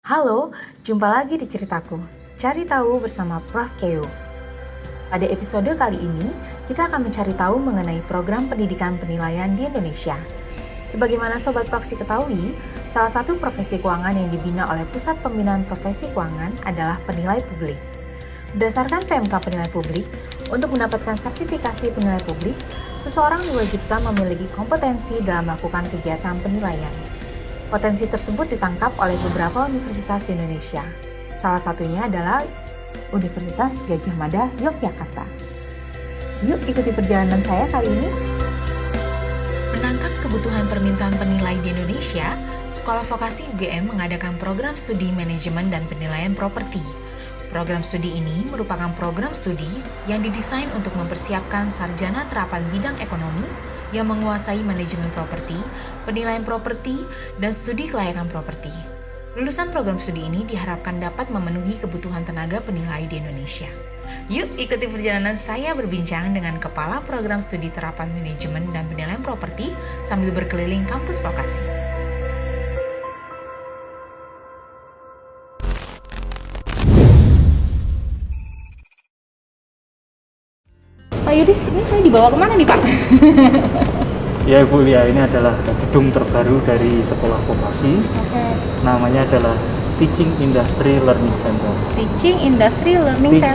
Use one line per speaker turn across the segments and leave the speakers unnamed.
Halo, jumpa lagi di Ceritaku. Cari tahu bersama Prof. Keo. Pada episode kali ini, kita akan mencari tahu mengenai program pendidikan penilaian di Indonesia. Sebagaimana Sobat Proksi ketahui, salah satu profesi keuangan yang dibina oleh Pusat Pembinaan Profesi Keuangan adalah penilai publik. Berdasarkan PMK Penilai Publik, untuk mendapatkan sertifikasi penilai publik, seseorang diwajibkan memiliki kompetensi dalam melakukan kegiatan penilaian. Potensi tersebut ditangkap oleh beberapa universitas di Indonesia. Salah satunya adalah Universitas Gadjah Mada, Yogyakarta. Yuk ikuti perjalanan saya kali ini. Menangkap kebutuhan permintaan penilai di Indonesia, Sekolah Vokasi UGM mengadakan program studi manajemen dan penilaian properti. Program studi ini merupakan program studi yang didesain untuk mempersiapkan sarjana terapan bidang ekonomi yang menguasai manajemen properti, penilaian properti, dan studi kelayakan properti. Lulusan program studi ini diharapkan dapat memenuhi kebutuhan tenaga penilai di Indonesia. Yuk ikuti perjalanan saya berbincang dengan Kepala Program Studi Terapan Manajemen dan Penilaian Properti sambil berkeliling kampus vokasi.
Pak Yudis, ini saya dibawa kemana nih Pak?
Ya Ibu, ya ini adalah gedung terbaru dari Sekolah Vokasi. Namanya adalah Teaching Industry Learning Center.
Teaching Industry Learning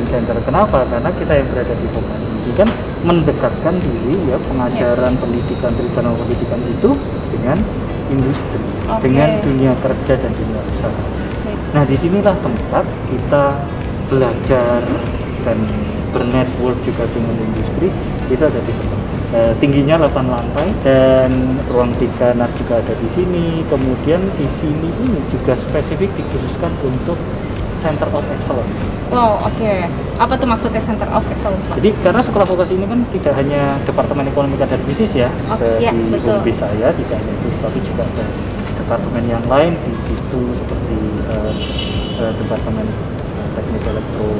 Center. Kenapa? Karena kita yang berada di Vokasi ini kan mendekatkan diri ya pengajaran pendidikan tradisional pendidikan itu dengan industri, dengan dunia kerja dan dunia usaha. Nah disinilah tempat kita belajar dan bernetwork juga dengan industri. Itu ada di tempat tingginya 8 lantai dan ruang dekanan juga ada di sini. Kemudian di sini ini juga spesifik dikhususkan untuk Center of Excellence.
Wow, Apa tuh maksudnya Center of Excellence Pak?
Jadi karena sekolah vokasi ini kan tidak hanya Departemen Ekonomi dan Bisnis ya, di Unbis saya tidak hanya itu, tapi juga ada departemen yang lain di situ seperti Departemen Teknik Elektro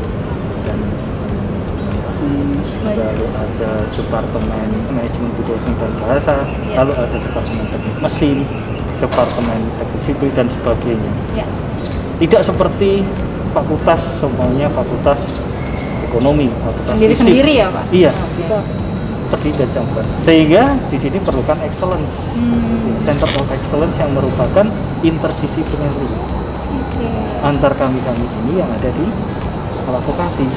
dan lalu ada Departemen Manajemen Budaya Seni dan Bahasa, lalu ada Departemen Teknik Mesin, Departemen Teknik Sipil dan sebagainya. Tidak seperti fakultas semuanya fakultas ekonomi, fakultas
sendiri-sendiri ya Pak?
Iya, kita terdiri dari cabang. Sehingga di sini perlukan excellence, Center of Excellence yang merupakan interdisiplinary antar kami ini yang ada di sekolah vokasi.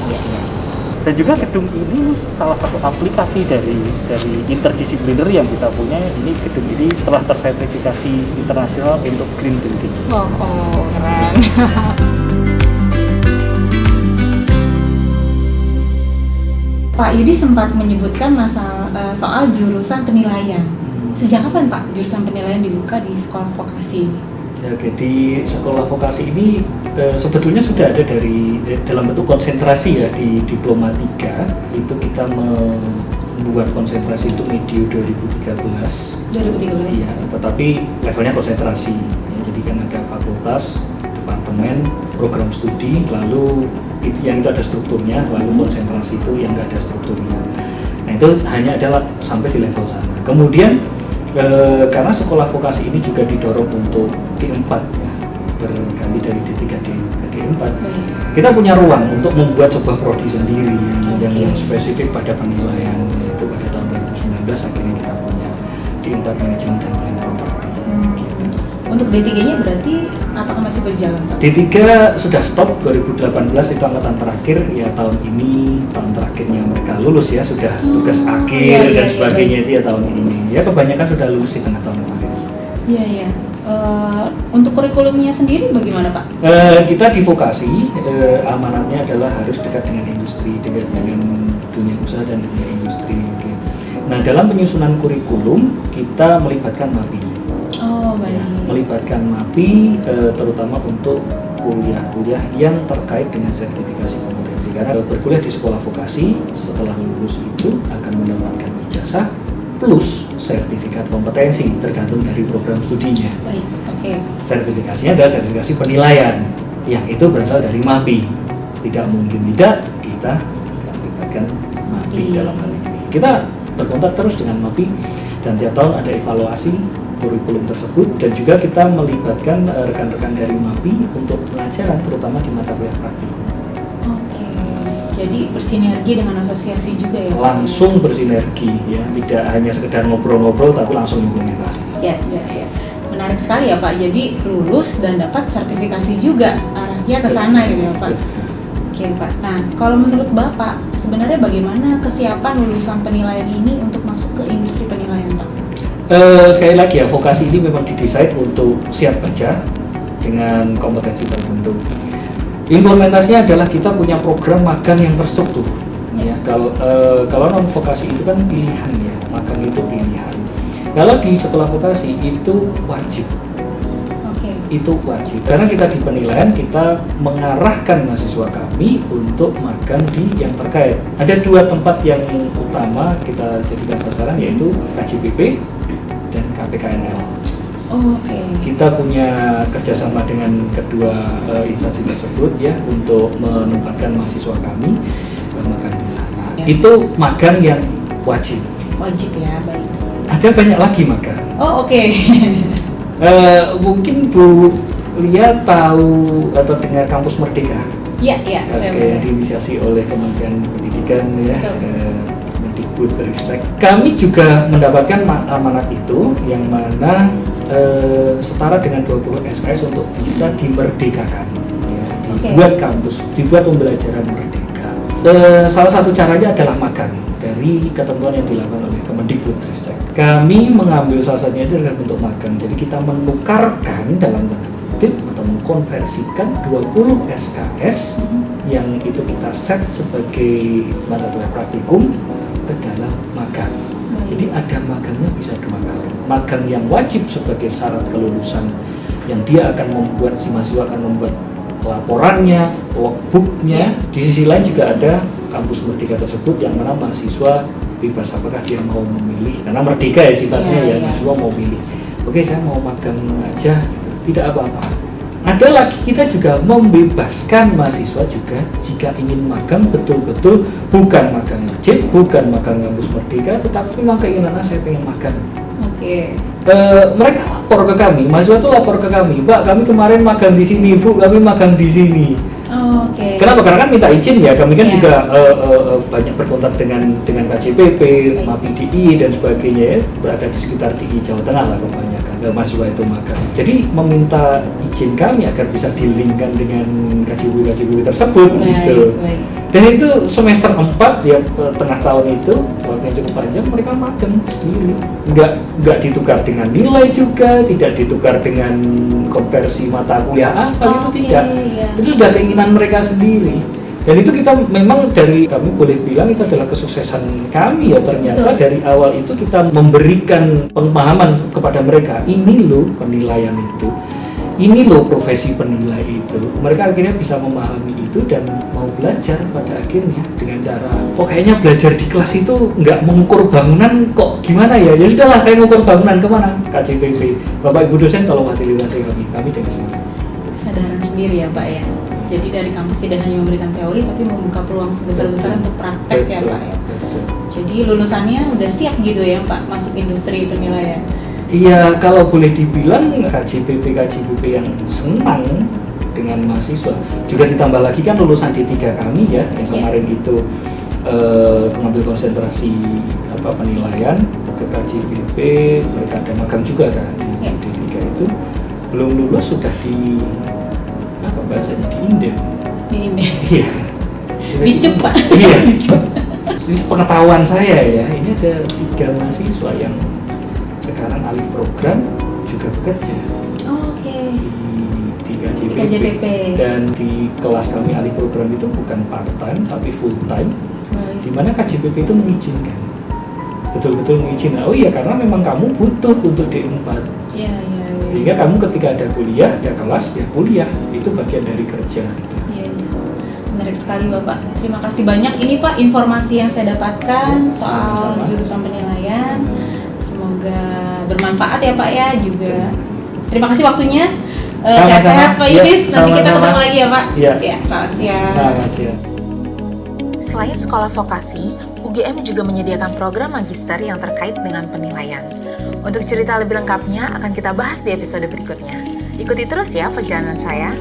Dan juga gedung ini salah satu aplikasi dari interdisipliner yang kita punya. Ini gedung ini telah tersertifikasi internasional untuk green building.
Keren. Pak Yudi sempat menyebutkan soal jurusan penilaian. Sejak kapan Pak jurusan penilaian dibuka di sekolah vokasi ini?
Oke, di sekolah vokasi ini sebetulnya sudah ada dalam bentuk konsentrasi ya di Diploma 3 itu kita membuat konsentrasi untuk medio 2013. Ya, tetapi levelnya konsentrasi. Ya, jadi kan ada fakultas, departemen, program studi, lalu yang itu ada strukturnya, lalu konsentrasi itu yang nggak ada strukturnya. Nah itu hanya adalah sampai di level sana. Kemudian karena sekolah vokasi ini juga didorong untuk D4 ya, berganti dari D3 ke D4, kita punya ruang untuk membuat sebuah prodi sendiri yang spesifik pada penilaian. Itu pada tahun 2019 akhirnya kita punya D4 Manajemen dan Penilaian Properti.
Untuk D3-nya berarti apakah masih berjalan Pak?
D3 sudah stop 2018, itu angkatan terakhir ya, tahun ini tahun terakhirnya mereka lulus ya, sudah tugas akhir dan sebagainya itu ya tahun ini. Ya kebanyakan sudah lulus di tengah tahun kemarin.
Iya. Untuk kurikulumnya sendiri bagaimana Pak?
Kita di vokasi amanatnya adalah harus dekat dengan industri, dekat dengan dunia usaha dan dunia industri. Nah dalam penyusunan kurikulum kita melibatkan MAPI. Melibatkan MAPI terutama untuk kuliah-kuliah yang terkait dengan sertifikasi kompetensi. Karena berkuliah di sekolah vokasi setelah lulus itu akan mendapatkan ijazah plus sertifikat kompetensi tergantung dari program studinya. Sertifikasinya adalah sertifikasi penilaian yang itu berasal dari MAPI. Tidak mungkin tidak kita melibatkan MAPI dalam hal ini. Kita berkontak terus dengan MAPI dan tiap tahun ada evaluasi kurikulum tersebut, dan juga kita melibatkan rekan-rekan dari MAPI untuk pengajaran terutama di mata kuliah praktikum.
Oke, jadi bersinergi dengan asosiasi juga ya Pak?
Langsung bersinergi ya, tidak hanya sekedar ngobrol-ngobrol tapi langsung implementasi.
Ya. Menarik sekali ya Pak, jadi lulus dan dapat sertifikasi juga, arahnya ke sana gitu ya Pak. Oke Pak, nah kalau menurut Bapak sebenarnya bagaimana kesiapan lulusan penilaian ini untuk masuk ke industri penilaian Pak?
Sekali lagi ya, vokasi ini memang didesain untuk siap kerja dengan kompetensi tertentu. Implementasinya adalah kita punya program magang yang terstruktur. Ya, kalau non vokasi itu kan pilihan ya, magang itu pilihan. Kalau di sekolah vokasi itu wajib.
Oke.
Itu wajib. Karena kita di penilaian kita mengarahkan mahasiswa kami untuk magang di yang terkait. Ada 2 tempat yang utama kita jadikan sasaran, yaitu KJPP dan KPKNL.
Oke.
Kita punya kerjasama dengan kedua instansi tersebut ya untuk menempatkan mahasiswa kami magang di sana.
Ya.
Itu magang yang wajib.
Wajib ya, baik.
Ada banyak lagi magang.
Oh oke.
Mungkin Bu Lia tahu atau dengar Kampus Merdeka?
Iya.
Yang diinisiasi oleh Kementerian Pendidikan ya.
Betul.
Ristek. Kami juga mendapatkan amanat itu yang mana setara dengan 20 SKS untuk bisa dimerdekakan ya, dibuat kampus, dibuat pembelajaran merdeka. Salah satu caranya adalah magang dari ketentuan yang dilakukan oleh Kemendikbudristek. Kami mengambil salah satunya itu adalah bentuk magang, jadi kita menukarkan dalam tanda kutip atau mengkonversikan 20 SKS yang itu kita set sebagai mata kuliah praktikum ke dalam magang. Jadi ada magangnya bisa 2 kali. Magang yang wajib sebagai syarat kelulusan, yang dia akan membuat, si mahasiswa akan membuat laporannya, logbooknya. Di sisi lain juga ada kampus merdeka tersebut yang mana mahasiswa bebas apakah dia mau memilih, karena merdeka ya sifatnya ya, mahasiswa mau pilih. Oke, saya mau magang aja, tidak apa-apa. Ada lagi, kita juga membebaskan mahasiswa juga jika ingin magang betul-betul bukan magang wajib, bukan magang kampus merdeka, tetapi memang keinginannya saya pengen magang.
Oke.
Mereka lapor ke kami, mahasiswa itu lapor ke kami, Pak, kami kemarin magang di sini, Bu, kami magang di sini.
Oke.
Kenapa? Karena kan minta izin ya, kami kan juga banyak berkontak dengan KJPP, MAPI dan sebagainya ya, berada di sekitar DI Jawa Tengah lah kebanyakan mahasiswa itu magang. Jadi meminta izin kami agar bisa di-linkkan dengan KJPP tersebut gitu.
Baik.
Dan itu semester 4 ya, tengah tahun itu waktunya cukup panjang, mereka magang sendiri. Nggak ditukar dengan nilai juga, tidak ditukar dengan konversi mata kuliah apa gitu, tidak. Itu sudah keinginan mereka sendiri. Dan itu kita memang dari kami boleh bilang itu adalah kesuksesan kami ya, ternyata dari awal itu kita memberikan pemahaman kepada mereka, ini loh penilaian itu, ini loh profesi penilai itu. Mereka akhirnya bisa memahami itu dan mau belajar pada akhirnya dengan cara, kayaknya belajar di kelas itu nggak mengukur bangunan kok gimana ya, ya sudahlah saya mengukur bangunan kemana? KJPP, Bapak Ibu dosen tolong fasilitasi kami dengan sini.
Kesadaran sendiri ya Pak ya. Jadi dari kampus tidak hanya memberikan teori tapi membuka peluang sebesar-besar untuk praktek ya Pak ya. Jadi lulusannya udah siap gitu ya Pak masuk industri penilaian.
Iya, kalau boleh dibilang KJPP yang senang dengan mahasiswa. Juga ditambah lagi kan lulusan D3 kami ya, yang kemarin itu mengambil konsentrasi penilaian ke KJPP, mereka ada magang juga kan di D3 itu. Belum lulus sudah di bahasanya di inden. Iya.
Dicuk Pak.
Iya. Jadi pengetahuan saya ya, ini ada 3 mahasiswa yang sekarang alih program juga bekerja. Di KJPP. Dan di kelas kami alih program itu bukan part time tapi full time. Di mana KJPP itu mengizinkan. Betul-betul mengizinkan. Oh iya, karena memang kamu butuh untuk D4.
Iya.
Sehingga kamu ketika ada kuliah, ada kelas, ya kuliah, itu bagian dari kerja.
Iya. Menarik sekali Bapak. Terima kasih banyak. Ini Pak informasi yang saya dapatkan soal jurusan penilaian. Semoga bermanfaat ya Pak ya juga. Terima kasih waktunya. Sehat-sehat Pak Yudis. Nanti kita ketemu lagi ya Pak.
Ya,
selamat siang.
Selamat siang.
Selain sekolah vokasi, UGM juga menyediakan program magister yang terkait dengan penilaian. Untuk cerita lebih lengkapnya akan kita bahas di episode berikutnya. Ikuti terus ya perjalanan saya.